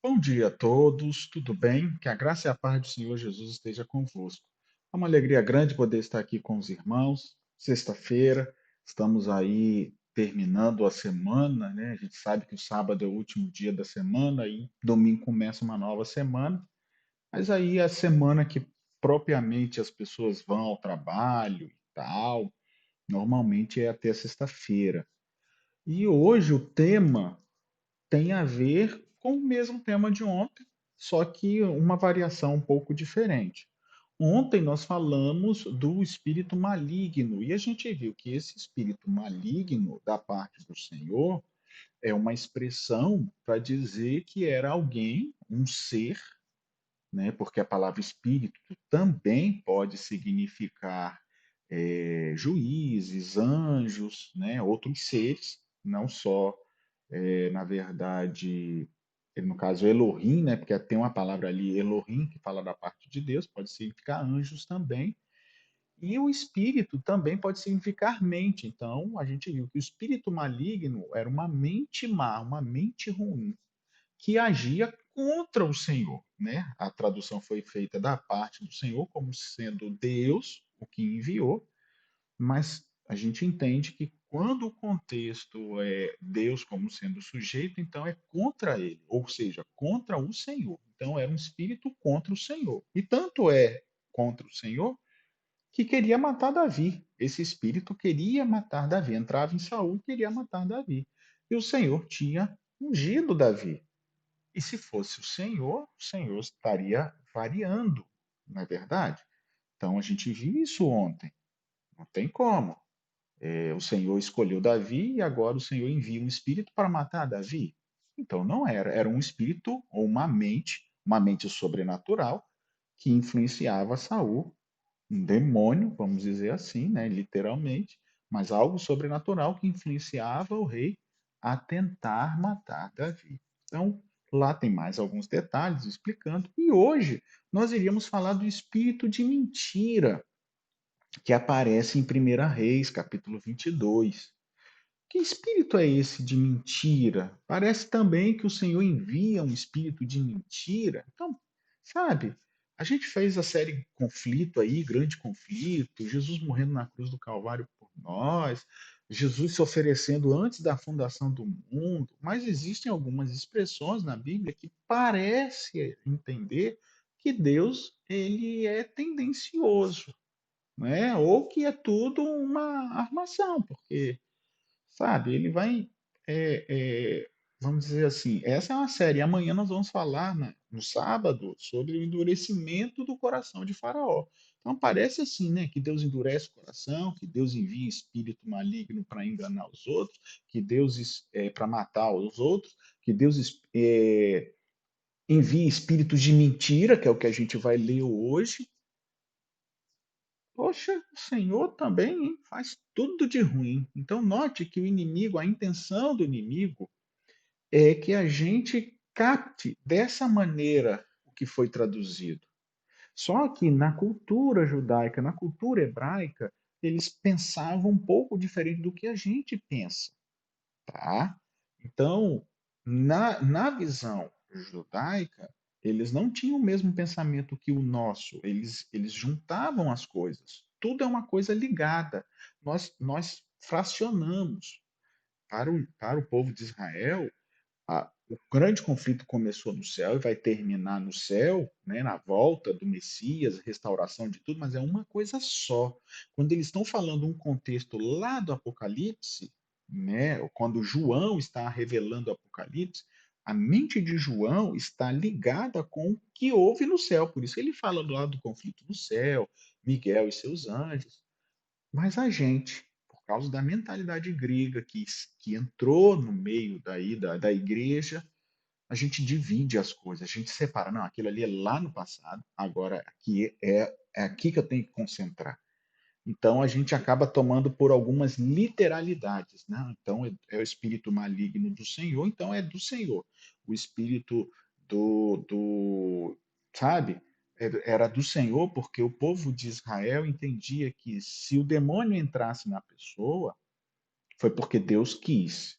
Bom dia a todos, tudo bem? Que a graça e a paz do Senhor Jesus esteja convosco. É uma alegria grande poder estar aqui com os irmãos. Sexta-feira, estamos aí terminando a semana, né? A gente sabe que o sábado é o último dia da semana e domingo começa uma nova semana, mas aí a semana que propriamente as pessoas vão ao trabalho e tal, normalmente é até sexta-feira. E hoje o tema tem a ver com o mesmo tema de ontem, só que uma variação um pouco diferente. Ontem nós falamos do espírito maligno e a gente viu que esse espírito maligno da parte do Senhor é uma expressão para dizer que era alguém, um ser, né? Porque a palavra espírito também pode significar juízes, anjos, né? Outros seres, não só na verdade, no caso Elohim, né? Porque tem uma palavra ali, Elohim, que fala da parte de Deus, pode significar anjos também. E o espírito também pode significar mente. Então, a gente viu que o espírito maligno era uma mente má, uma mente ruim, que agia contra o Senhor, né? A tradução foi feita da parte do Senhor como sendo Deus o que enviou, mas a gente entende que quando o contexto é Deus como sendo sujeito, então é contra ele, ou seja, contra o Senhor. Então era um espírito contra o Senhor. E tanto é contra o Senhor que queria matar Davi. Esse espírito queria matar Davi, entrava em Saul e queria matar Davi. E o Senhor tinha ungido Davi. E se fosse o Senhor estaria variando, não é verdade? Então a gente viu isso ontem. Não tem como. O Senhor escolheu Davi e agora o Senhor envia um espírito para matar Davi. Então não era, era um espírito ou uma mente sobrenatural que influenciava Saul, um demônio, vamos dizer assim, né, literalmente, mas algo sobrenatural que influenciava o rei a tentar matar Davi. Então, lá tem mais alguns detalhes explicando. E hoje nós iríamos falar do espírito de mentira que aparece em Primeira Reis, capítulo 22. Que espírito é esse de mentira? Parece também que o Senhor envia um espírito de mentira. Então, sabe, a gente fez a série Conflito aí, Grande Conflito, Jesus morrendo na cruz do Calvário por nós, Jesus se oferecendo antes da fundação do mundo, mas existem algumas expressões na Bíblia que parece entender que Deus ele é tendencioso, né? Ou que é tudo uma armação, porque sabe, ele vai, é, é, vamos dizer assim, essa é uma série. Amanhã nós vamos falar, no sábado, sobre o endurecimento do coração de Faraó. Então parece assim, né, que Deus endurece o coração, que Deus envia espírito maligno para enganar os outros, que Deus para matar os outros, que Deus envia espíritos de mentira, que é o que a gente vai ler hoje. Poxa, o Senhor também, hein, faz tudo de ruim. Então note que o inimigo, a intenção do inimigo é que a gente capte dessa maneira o que foi traduzido. Só que na cultura judaica, na cultura hebraica, eles pensavam um pouco diferente do que a gente pensa, tá? Então, na visão judaica, eles não tinham o mesmo pensamento que o nosso, eles juntavam as coisas. Tudo é uma coisa ligada. Nós fracionamos. Para o povo de Israel, o grande conflito começou no céu e vai terminar no céu, né, na volta do Messias, restauração de tudo, mas é uma coisa só. Quando eles estão falando um contexto lá do Apocalipse, né, quando João está revelando o Apocalipse, a mente de João está ligada com o que houve no céu. Por isso ele fala do lado do conflito no céu, Miguel e seus anjos. Mas a gente, por causa da mentalidade grega que entrou no meio da igreja, a gente divide as coisas, a gente separa. Não, aquilo ali é lá no passado, agora aqui é aqui que eu tenho que concentrar. Então a gente acaba tomando por algumas literalidades, né? Então é o espírito maligno do Senhor, então é do Senhor. O espírito sabe, era do Senhor, porque o povo de Israel entendia que se o demônio entrasse na pessoa, foi porque Deus quis,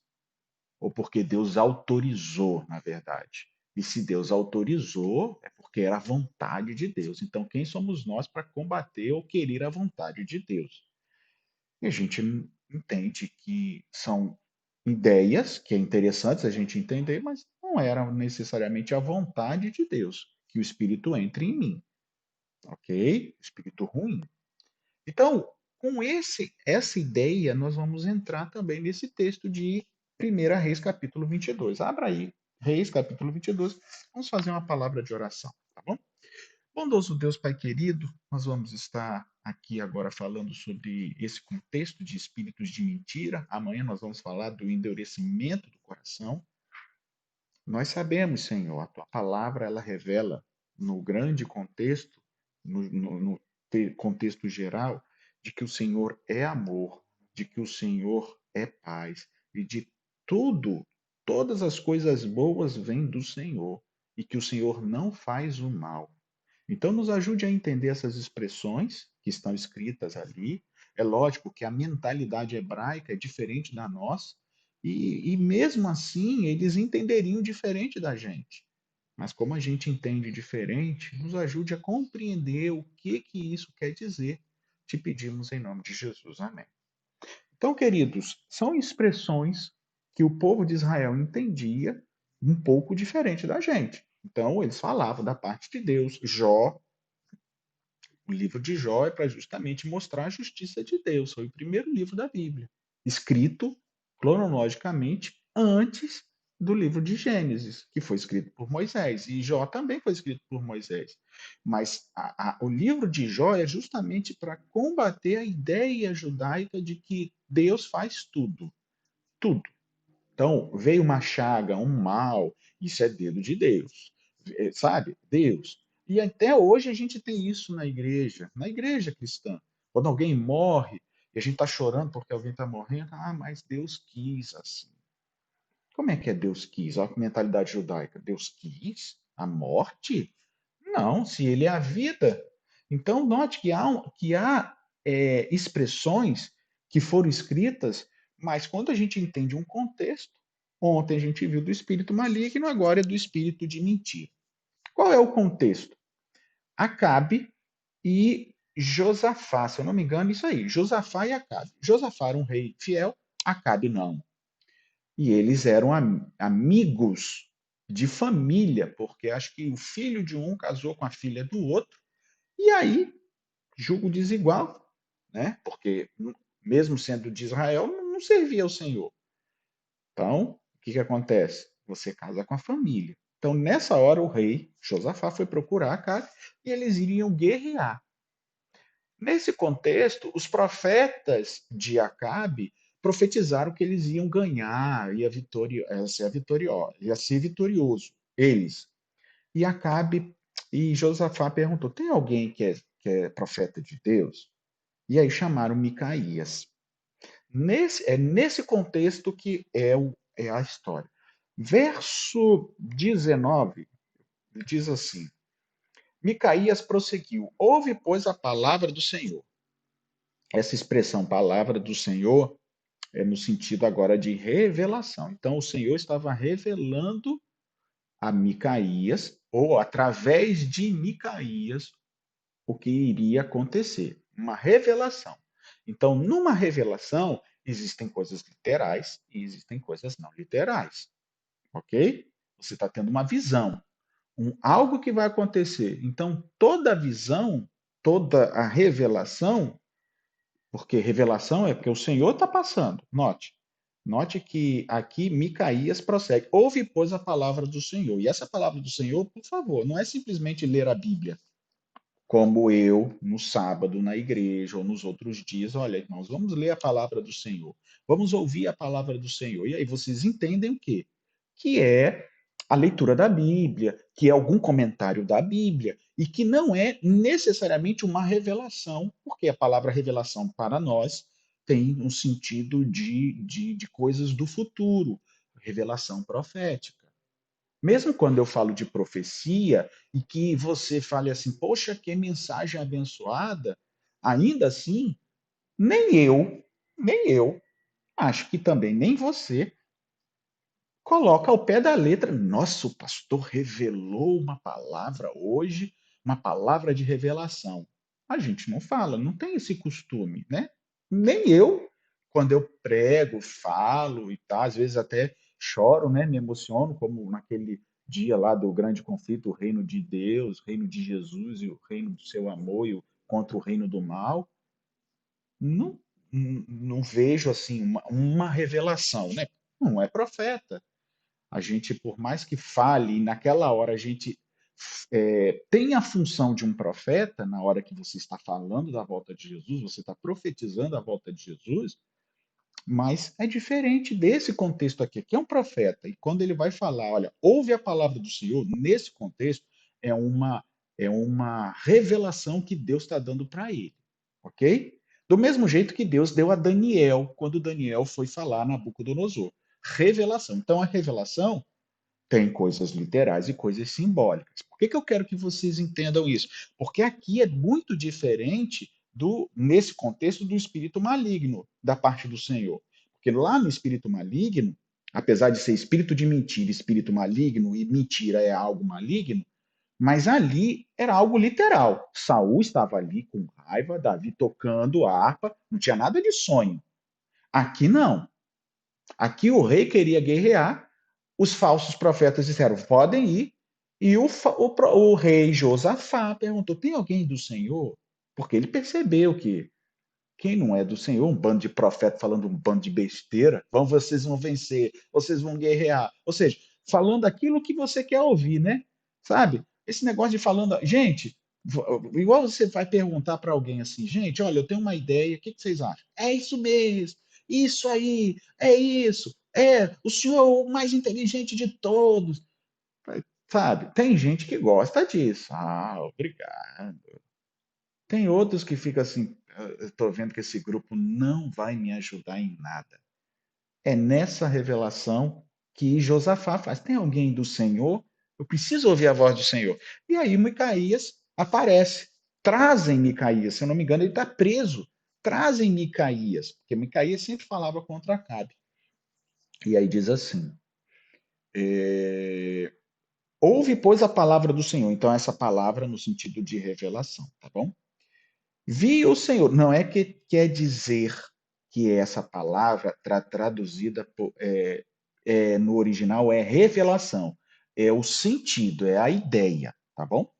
ou porque Deus autorizou, na verdade. E se Deus autorizou, é porque era a vontade de Deus. Então, quem somos nós para combater ou querer a vontade de Deus? E a gente entende que são ideias que é interessantes a gente entender, mas não era necessariamente a vontade de Deus que o Espírito entre em mim, ok? Espírito ruim. Então, com essa ideia, nós vamos entrar também nesse texto de 1 Reis, capítulo 22. Abra aí, Reis, capítulo 22. Vamos fazer uma palavra de oração, tá bom? Bondoso Deus, Pai querido, nós vamos estar aqui agora falando sobre esse contexto de espíritos de mentira. Amanhã nós vamos falar do endurecimento do coração. Nós sabemos, Senhor, a tua palavra ela revela no grande contexto, no contexto geral, de que o Senhor é amor, de que o Senhor é paz e de tudo, todas as coisas boas vêm do Senhor e que o Senhor não faz o mal. Então, nos ajude a entender essas expressões que estão escritas ali. É lógico que a mentalidade hebraica é diferente da nossa, e mesmo assim eles entenderiam diferente da gente. Mas como a gente entende diferente, nos ajude a compreender o que isso quer dizer. Te pedimos em nome de Jesus. Amém. Então, queridos, são expressões que o povo de Israel entendia um pouco diferente da gente. Então, eles falavam da parte de Deus. Jó, o livro de Jó é para justamente mostrar a justiça de Deus. Foi o primeiro livro da Bíblia, escrito cronologicamente antes do livro de Gênesis, que foi escrito por Moisés. E Jó também foi escrito por Moisés. Mas o livro de Jó é justamente para combater a ideia judaica de que Deus faz tudo. Tudo. Então, veio uma chaga, um mal, isso é dedo de Deus, sabe? Deus. E até hoje a gente tem isso na igreja cristã. Quando alguém morre e a gente está chorando porque alguém está morrendo, mas Deus quis assim. Como é que é Deus quis? Olha a mentalidade judaica. Deus quis a morte? Não, se ele é a vida. Então, note que há expressões que foram escritas, mas quando a gente entende um contexto, ontem a gente viu do espírito maligno, agora é do espírito de mentira. Qual é o contexto? Acabe e Josafá, se eu não me engano, isso aí, Josafá e Acabe. Josafá era um rei fiel, Acabe não. E eles eram amigos de família, porque acho que o filho de um casou com a filha do outro, e aí, julgo desigual, né? Porque mesmo sendo de Israel, não servia ao Senhor. Então, o que acontece? Você casa com a família. Então, nessa hora, o rei Josafá foi procurar Acabe e eles iriam guerrear. Nesse contexto, os profetas de Acabe profetizaram que eles iam ganhar, ia ser vitorioso, eles. E Acabe e Josafá perguntou: tem alguém que é profeta de Deus? E aí chamaram Micaías. É nesse contexto que é a história. Verso 19 diz assim: Micaías prosseguiu: ouve, pois, a palavra do Senhor. Essa expressão, palavra do Senhor, é no sentido agora de revelação. Então, o Senhor estava revelando a Micaías, ou através de Micaías, o que iria acontecer. Uma revelação. Então, numa revelação, existem coisas literais e existem coisas não literais. Ok? Você está tendo uma visão, algo que vai acontecer. Então, toda a visão, toda a revelação, porque revelação é porque o Senhor está passando. Note. Note que aqui Micaías prossegue. Ouve, pois, a palavra do Senhor. E essa palavra do Senhor, por favor, não é simplesmente ler a Bíblia como eu, no sábado, na igreja, ou nos outros dias, olha, irmãos, vamos ler a palavra do Senhor, vamos ouvir a palavra do Senhor. E aí vocês entendem o quê? Que é a leitura da Bíblia, que é algum comentário da Bíblia, e que não é necessariamente uma revelação, porque a palavra revelação para nós tem um sentido de coisas do futuro, revelação profética. Mesmo quando eu falo de profecia e que você fale assim, poxa, que mensagem abençoada, ainda assim, nem eu, acho que também nem você coloca ao pé da letra. Nossa, o pastor revelou uma palavra hoje, uma palavra de revelação. A gente não fala, não tem esse costume, né? Nem eu, quando eu prego, falo e tal, às vezes até choro, né? Me emociono, como naquele dia lá do grande conflito, o reino de Deus, o reino de Jesus e o reino do seu amor contra o reino do mal. Não, não vejo assim uma revelação, né? Não é profeta. A gente, por mais que fale, naquela hora a gente tem a função de um profeta, na hora que você está falando da volta de Jesus, você está profetizando a volta de Jesus, mas é diferente desse contexto aqui, que é um profeta, e quando ele vai falar, olha, ouve a palavra do Senhor, nesse contexto, é uma, é uma revelação que Deus está dando para ele, ok? Do mesmo jeito que Deus deu a Daniel, quando Daniel foi falar a Nabucodonosor. Revelação. Então, a revelação tem coisas literais e coisas simbólicas. Por que eu quero que vocês entendam isso? Porque aqui é muito diferente nesse contexto do espírito maligno da parte do Senhor. Porque lá no espírito maligno, apesar de ser espírito de mentira, espírito maligno, e mentira é algo maligno, mas ali era algo literal. Saul estava ali com raiva, Davi tocando a harpa, não tinha nada de sonho. Aqui não. Aqui o rei queria guerrear, os falsos profetas disseram, podem ir, e o rei Josafá perguntou, tem alguém do Senhor? Porque ele percebeu que quem não é do Senhor, um bando de profetas falando um bando de besteira, vocês vão vencer, vocês vão guerrear. Ou seja, falando aquilo que você quer ouvir, né? Sabe? Esse negócio de falando. Gente, igual você vai perguntar para alguém assim, gente, olha, eu tenho uma ideia, o que vocês acham? É isso mesmo, isso aí, é isso, o senhor é o mais inteligente de todos. Sabe? Tem gente que gosta disso. Ah, obrigado. Tem outros que ficam assim, eu estou vendo que esse grupo não vai me ajudar em nada. É nessa revelação que Josafá faz. Tem alguém do Senhor? Eu preciso ouvir a voz do Senhor. E aí Micaías aparece. Trazem Micaías, se eu não me engano, ele está preso. Trazem Micaías, porque Micaías sempre falava contra Acabe. E aí diz assim: é, ouve, pois, a palavra do Senhor. Então, essa palavra no sentido de revelação, tá bom? Vi o Senhor, não é que quer dizer que essa palavra traduzida no original é revelação, é o sentido, é a ideia, tá bom?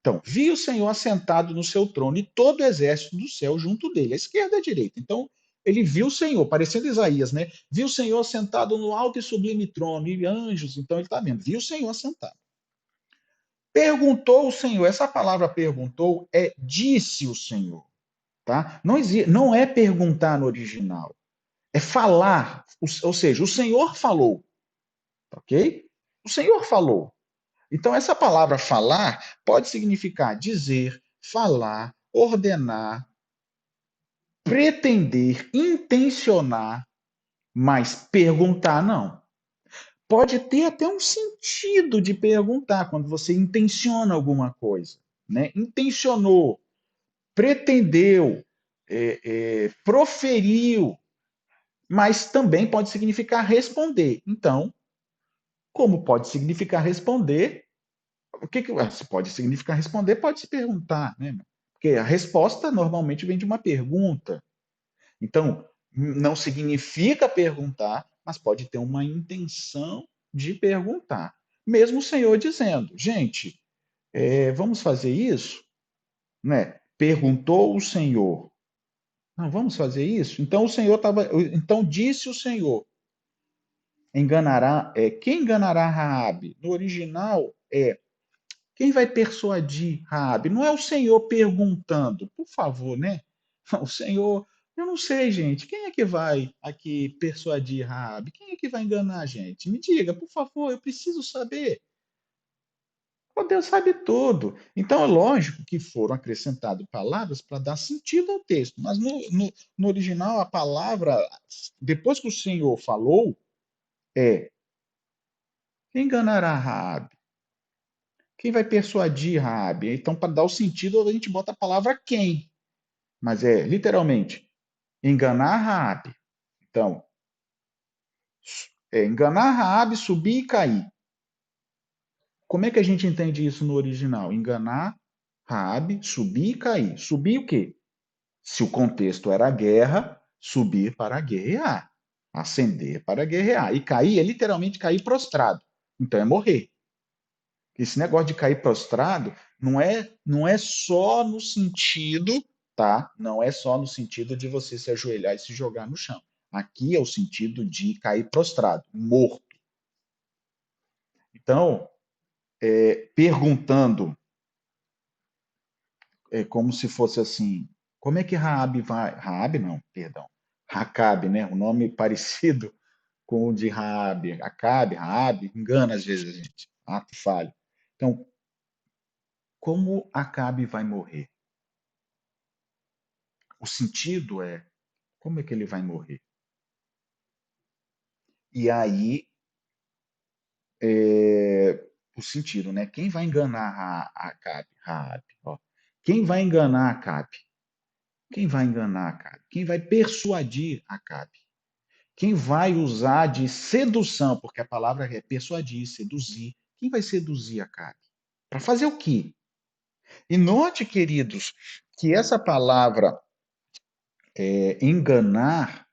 Então, vi o Senhor assentado no seu trono e todo o exército do céu junto dele, à esquerda e à direita. Então, ele viu o Senhor, parecendo Isaías, né? Viu o Senhor assentado no alto e sublime trono, e anjos, então ele está vendo, viu o Senhor assentado. Perguntou o Senhor, essa palavra perguntou é disse o Senhor. Tá? Não é perguntar no original, é falar, ou seja, o Senhor falou, ok? O Senhor falou. Então, essa palavra falar pode significar dizer, falar, ordenar, pretender, intencionar, mas perguntar não. Pode ter até um sentido de perguntar quando você intenciona alguma coisa, né? Intencionou, pretendeu, proferiu, mas também pode significar responder. Então, como pode significar responder, o que se pode significar responder? Pode se perguntar, né? Porque a resposta normalmente vem de uma pergunta. Então, não significa perguntar, mas pode ter uma intenção de perguntar. Mesmo o Senhor dizendo, gente, vamos fazer isso? Né? Perguntou o Senhor. Não, vamos fazer isso? Então o Senhor estava. Então disse o Senhor: enganará, quem enganará Raabe? No original quem vai persuadir Raabe? Não é o Senhor perguntando, por favor, né? O Senhor, eu não sei, gente, quem é que vai aqui persuadir Raabe? Quem é que vai enganar a gente? Me diga, por favor, eu preciso saber. O Deus sabe tudo. Então é lógico que foram acrescentadas palavras para dar sentido ao texto, mas no original a palavra, depois que o Senhor falou, é quem enganará Raabe? Quem vai persuadir Raabe? Então, para dar o sentido, a gente bota a palavra quem. Mas é, literalmente, enganar Raabe. Então, É enganar Raabe, subir e cair. Como é que a gente entende isso no original? Enganar Raabe, subir e cair. Subir o quê? Se o contexto era guerra, subir para guerrear. Ascender para guerrear. E cair é literalmente cair prostrado. Então é morrer. Esse negócio de cair prostrado não é só no sentido, tá? Não é só no sentido de você se ajoelhar e se jogar no chão. Aqui é o sentido de cair prostrado, morto. Então, perguntando, como se fosse assim, como é que Raabe vai? Raabe não, perdão. Racabe, né? O nome parecido com o de Raabe. Acabe, Raabe, engana às vezes a gente. Ato falho. Então, como Acabe vai morrer? O sentido é como é que ele vai morrer? E aí, o sentido, né? Quem vai enganar Acabe? Raabe, ó. Quem vai enganar Acabe? Quem vai enganar Acabe? Quem vai persuadir Acabe? Quem vai usar de sedução, porque a palavra é persuadir, seduzir. Quem vai seduzir Acabe? Para fazer o quê? E note, queridos, que essa palavra enganar,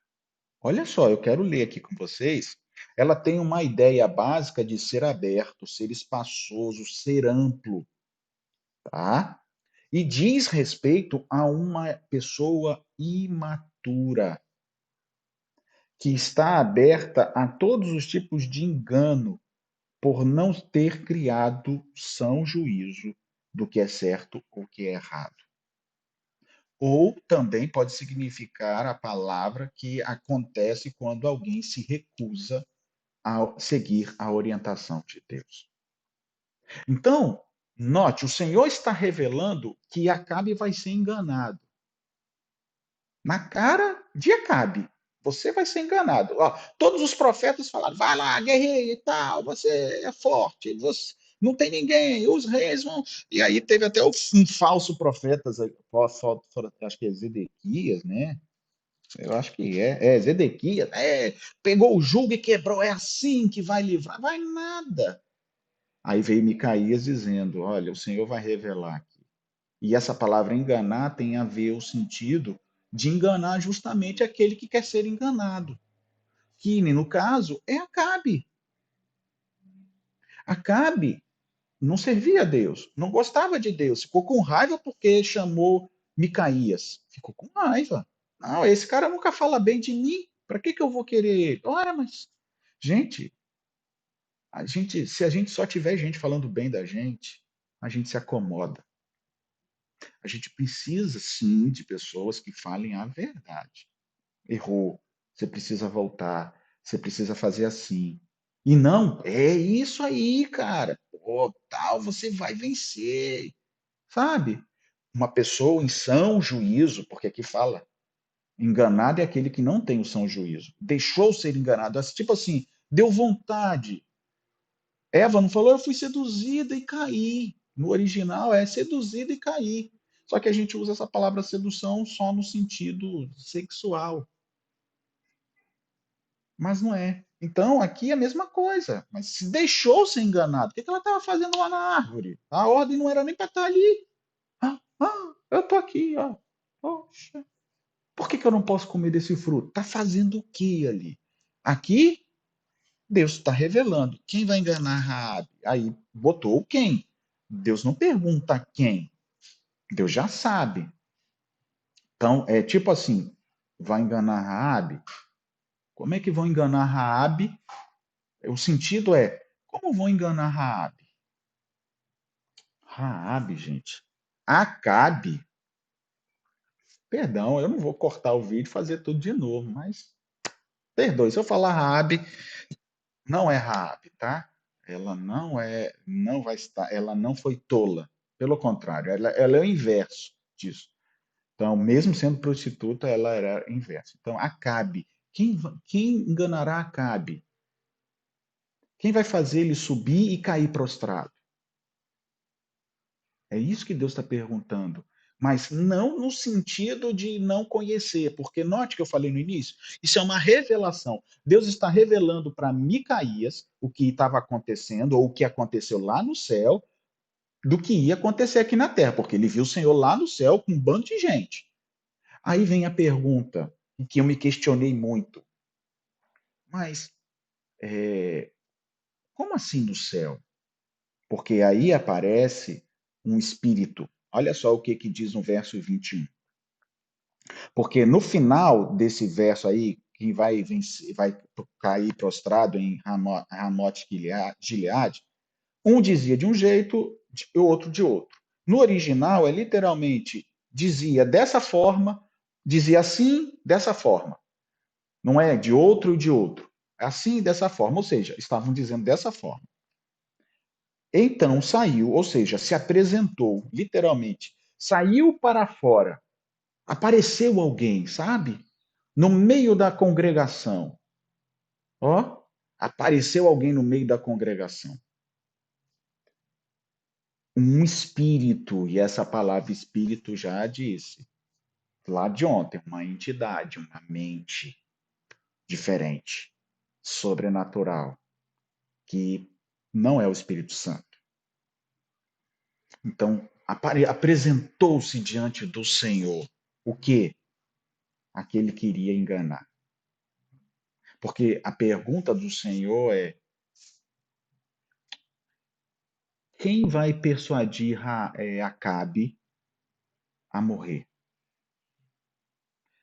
olha só, eu quero ler aqui com vocês. Ela tem uma ideia básica de ser aberto, ser espaçoso, ser amplo, tá? E diz respeito a uma pessoa imatura, que está aberta a todos os tipos de engano, por não ter criado são juízo do que é certo ou que é errado. Ou também pode significar a palavra que acontece quando alguém se recusa a seguir a orientação de Deus. Então, note, o Senhor está revelando que Acabe vai ser enganado. Na cara de Acabe. Você vai ser enganado. Ó, todos os profetas falaram: vai lá, guerreiro e tal, você é forte, você não tem ninguém, os reis vão. E aí teve até um falso profeta, acho que é Zedequias, né? Eu acho que Zedequias, pegou o jugo e quebrou, é assim que vai livrar, vai nada. Aí veio Micaías dizendo: olha, o Senhor vai revelar aqui. E essa palavra enganar tem a ver o sentido de enganar justamente aquele que quer ser enganado. Que, no caso, é Acabe. Acabe não servia a Deus, não gostava de Deus, ficou com raiva porque chamou Micaías. Ficou com raiva. Não, esse cara nunca fala bem de mim. Para que eu vou querer ele? Ora, mas, gente, se a gente só tiver gente falando bem da gente, a gente se acomoda. A gente precisa, sim, de pessoas que falem a verdade. Errou, você precisa voltar, você precisa fazer assim. E não, é isso aí, cara. Pô, tal, você vai vencer, sabe? Uma pessoa em são juízo, porque aqui fala, enganado é aquele que não tem o são juízo. Deixou ser enganado, tipo assim, deu vontade. Eva não falou, eu fui seduzida e caí. No original é seduzida e caí. Só que a gente usa essa palavra sedução só no sentido sexual. Mas não é. Então, aqui é a mesma coisa. Mas se deixou ser enganado, o que ela estava fazendo lá na árvore? A ordem não era nem para estar ali. Eu tô aqui, ó. Poxa. Por que eu não posso comer desse fruto? Tá fazendo o que ali? Aqui, Deus está revelando. Quem vai enganar Raabe? Aí botou quem? Deus não pergunta quem. Deus já sabe. Então, é tipo assim, vai enganar Raabe? Como é que vão enganar Raabe? O sentido é, como vão enganar Raabe? Raabe, gente. Acabe. Perdão, eu não vou cortar o vídeo e fazer tudo de novo, mas perdoe. Se eu falar Raabe, não é Raabe, tá? Ela não vai estar, ela não foi tola. Pelo contrário, ela é o inverso disso. Então, mesmo sendo prostituta, ela era inversa. Então, Acabe. Quem enganará Acabe? Quem vai fazer ele subir e cair prostrado? É isso que Deus está perguntando. mas não no sentido de não conhecer, porque note que eu falei no início, isso é uma revelação. Deus está revelando para Micaías o que estava acontecendo, ou o que aconteceu lá no céu, do que ia acontecer aqui na terra, porque ele viu o Senhor lá no céu com um bando de gente. Aí vem a pergunta, que eu me questionei muito, mas como assim no céu? Porque aí aparece um espírito. Olha só o que diz no verso 21. Porque no final desse verso aí, que vai, vencer, vai cair prostrado em Ramote Gileade, um dizia de um jeito e o outro de outro. No original, é literalmente dizia dessa forma, dizia assim, dessa forma. Não é de outro e de outro. É assim, dessa forma. Ou seja, estavam dizendo dessa forma. Então saiu, ou seja, se apresentou, literalmente, saiu para fora, apareceu alguém, sabe? No meio da congregação. Ó, apareceu alguém no meio da congregação. Um espírito, e essa palavra espírito já disse, lá de ontem, uma entidade, uma mente diferente, sobrenatural, que não é o Espírito Santo. Então, apresentou-se diante do Senhor. O que? Aquele que iria enganar. Porque a pergunta do Senhor é: quem vai persuadir Acabe a morrer?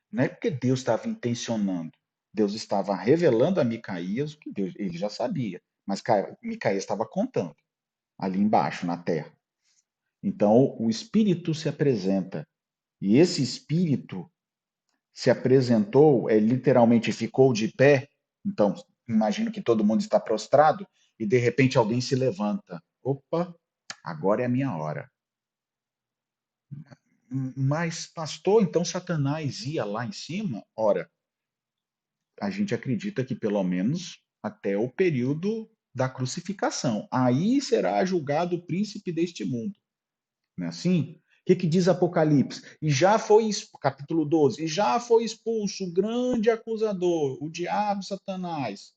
Não é porque Deus estava intencionando. Deus estava revelando a Micaías o que Deus, ele já sabia. Mas Micaías estava contando ali embaixo, na terra. Então, o Espírito se apresenta. E esse Espírito se apresentou, literalmente ficou de pé. Então, imagino que todo mundo está prostrado e de repente alguém se levanta. Opa, agora é a minha hora. Mas, pastor, então Satanás ia lá em cima? Ora, a gente acredita que pelo menos até o período da crucificação. Aí será julgado o príncipe deste mundo. Não é assim? O que diz Apocalipse? E já foi, capítulo 12, e já foi expulso o grande acusador, o diabo Satanás.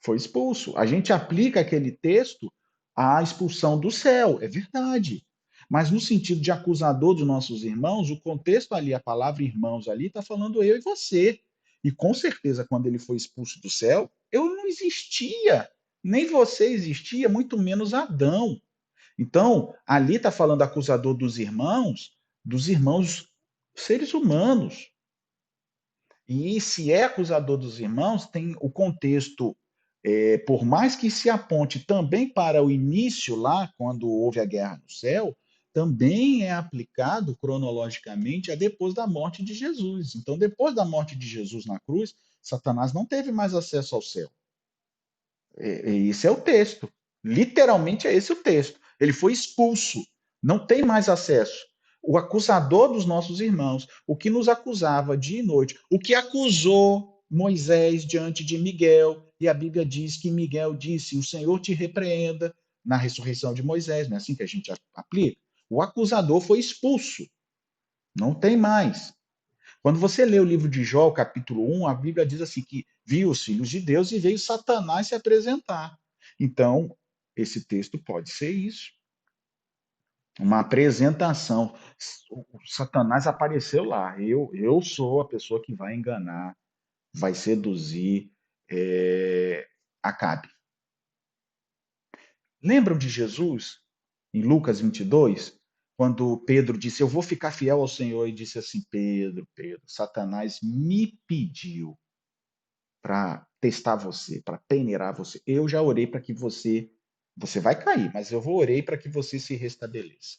Foi expulso. A gente aplica aquele texto à expulsão do céu, é verdade. Mas no sentido de acusador dos nossos irmãos, o contexto ali, a palavra irmãos ali, está falando eu e você. E com certeza, quando ele foi expulso do céu, eu não existia, nem você existia, muito menos Adão. Então, ali está falando acusador dos irmãos seres humanos. E se é acusador dos irmãos, tem o contexto, por mais que se aponte também para o início lá, quando houve a guerra no céu, também é aplicado cronologicamente a depois da morte de Jesus. Então, depois da morte de Jesus na cruz, Satanás não teve mais acesso ao céu. Esse é o texto. Literalmente é esse o texto. Ele foi expulso. Não tem mais acesso. O acusador dos nossos irmãos, o que nos acusava dia e noite, o que acusou Moisés diante de Miguel, e a Bíblia diz que Miguel disse: O Senhor te repreenda, na ressurreição de Moisés, não é assim que a gente aplica? O acusador foi expulso. Não tem mais. Quando você lê o livro de Jó, capítulo 1, a Bíblia diz assim que viu os filhos de Deus e veio Satanás se apresentar. Então, esse texto pode ser isso. Uma apresentação. O Satanás apareceu lá. Eu sou a pessoa que vai enganar, vai seduzir Acabe. Lembram de Jesus, em Lucas 22, quando Pedro disse: Eu vou ficar fiel ao Senhor, e disse assim: Pedro, Satanás me pediu para testar você, para peneirar você. Eu já orei para que você vai cair, mas eu vou orei para que você se restabeleça.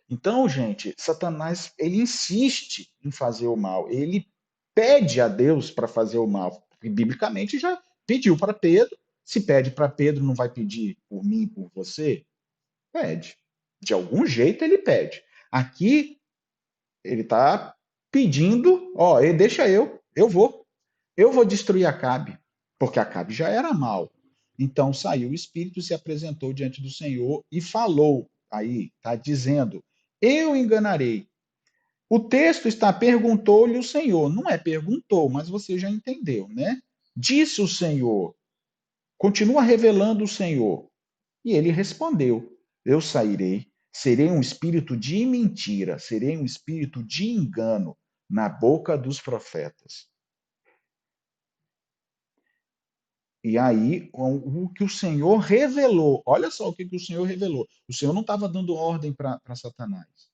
Então, gente, Satanás, ele insiste em fazer o mal. Ele pede a Deus para fazer o mal. E, biblicamente já pediu para Pedro. Se pede para Pedro, não vai pedir por mim, por você? Pede. De algum jeito ele pede. Aqui ele está pedindo, ó, deixa eu vou. Eu vou destruir Acabe, porque Acabe já era mal. Então saiu o espírito, se apresentou diante do Senhor e falou. Aí está dizendo Eu enganarei. O texto está perguntou-lhe o Senhor. Não é perguntou, mas você já entendeu, né? Disse o Senhor. Continua revelando o Senhor. E ele respondeu: Eu sairei, serei um espírito de mentira, serei um espírito de engano na boca dos profetas. E aí, o que o Senhor revelou, olha só o que o Senhor revelou. O Senhor não estava dando ordem para Satanás,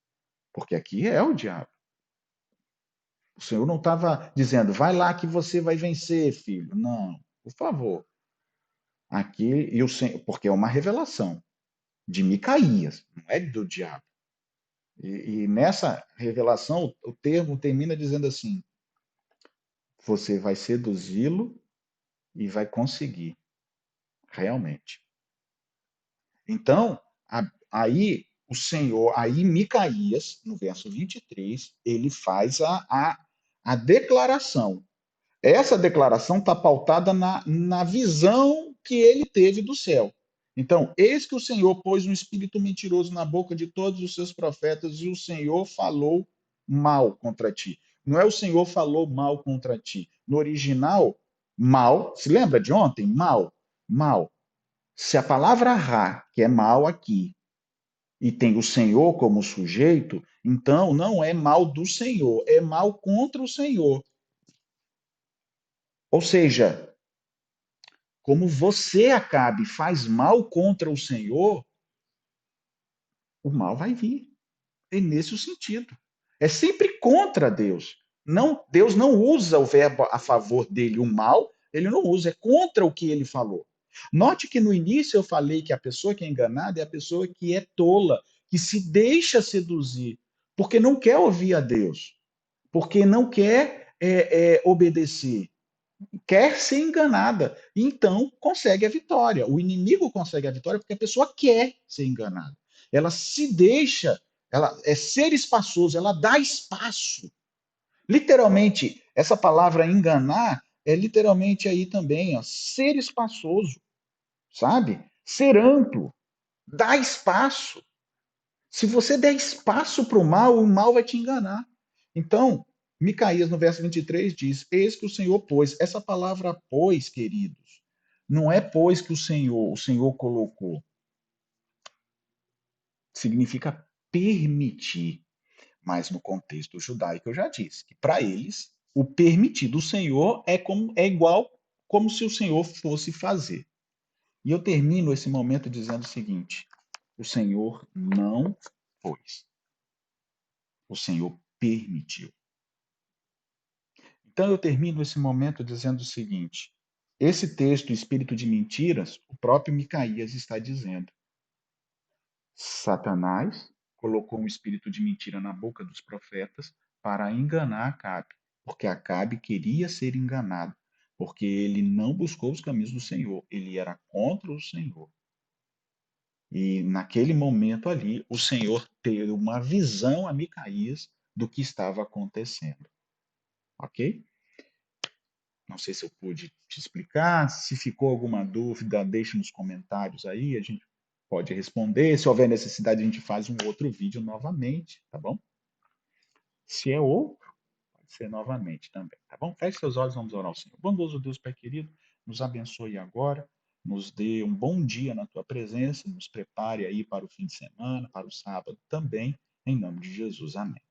porque aqui é o diabo. O Senhor não estava dizendo, vai lá que você vai vencer, filho. Não, por favor. Aqui, e o Senhor, porque é uma revelação de Micaías, não é do diabo. E nessa revelação, o termo termina dizendo assim: você vai seduzi-lo e vai conseguir, realmente. Então, aí o Senhor, aí Micaías, no verso 23, ele faz a declaração. Essa declaração está pautada na visão que ele teve do céu. Então, eis que o Senhor pôs um espírito mentiroso na boca de todos os seus profetas e o Senhor falou mal contra ti. Não é o Senhor falou mal contra ti. No original, mal, se lembra de ontem? Mal, mal. Se a palavra ra, que é mal aqui, e tem o Senhor como sujeito, então não é mal do Senhor, é mal contra o Senhor. Ou seja, como você, Acabe, faz mal contra o Senhor, o mal vai vir. É nesse o sentido. É sempre contra Deus. Não, Deus não usa o verbo a favor dele, o mal, ele não usa, é contra o que ele falou. Note que no início eu falei que a pessoa que é enganada é a pessoa que é tola, que se deixa seduzir, porque não quer ouvir a Deus, porque não quer obedecer, quer ser enganada. Então, consegue a vitória. O inimigo consegue a vitória porque a pessoa quer ser enganada. Ela se deixa, ela é ser espaçoso, ela dá espaço. Literalmente, essa palavra enganar é literalmente aí também, ó, ser espaçoso, sabe? Ser amplo, dá espaço. Se você der espaço para o mal vai te enganar. Então, Micaías, no verso 23, diz: Eis que o Senhor pôs. Essa palavra pôs, queridos, não é pôs que o Senhor colocou. Significa permitir. Mas no contexto judaico, eu já disse que para eles, o permitir do Senhor é igual como se o Senhor fosse fazer. E eu termino esse momento dizendo o seguinte: o Senhor não pôs. O Senhor permitiu. Então eu termino esse momento dizendo o seguinte: esse texto, Espírito de Mentiras, o próprio Micaías está dizendo. Satanás colocou um espírito de mentira na boca dos profetas para enganar Acabe, porque Acabe queria ser enganado, porque ele não buscou os caminhos do Senhor, ele era contra o Senhor. E naquele momento ali, o Senhor teve uma visão a Micaías do que estava acontecendo. Ok? Não sei se eu pude te explicar. Se ficou alguma dúvida, deixe nos comentários aí, a gente pode responder. Se houver necessidade, a gente faz um outro vídeo novamente, tá bom? Se é outro, pode ser novamente também, tá bom? Feche seus olhos, vamos orar ao Senhor. Bondoso Deus, Pai querido, nos abençoe agora, nos dê um bom dia na tua presença, nos prepare aí para o fim de semana, para o sábado também, em nome de Jesus. Amém.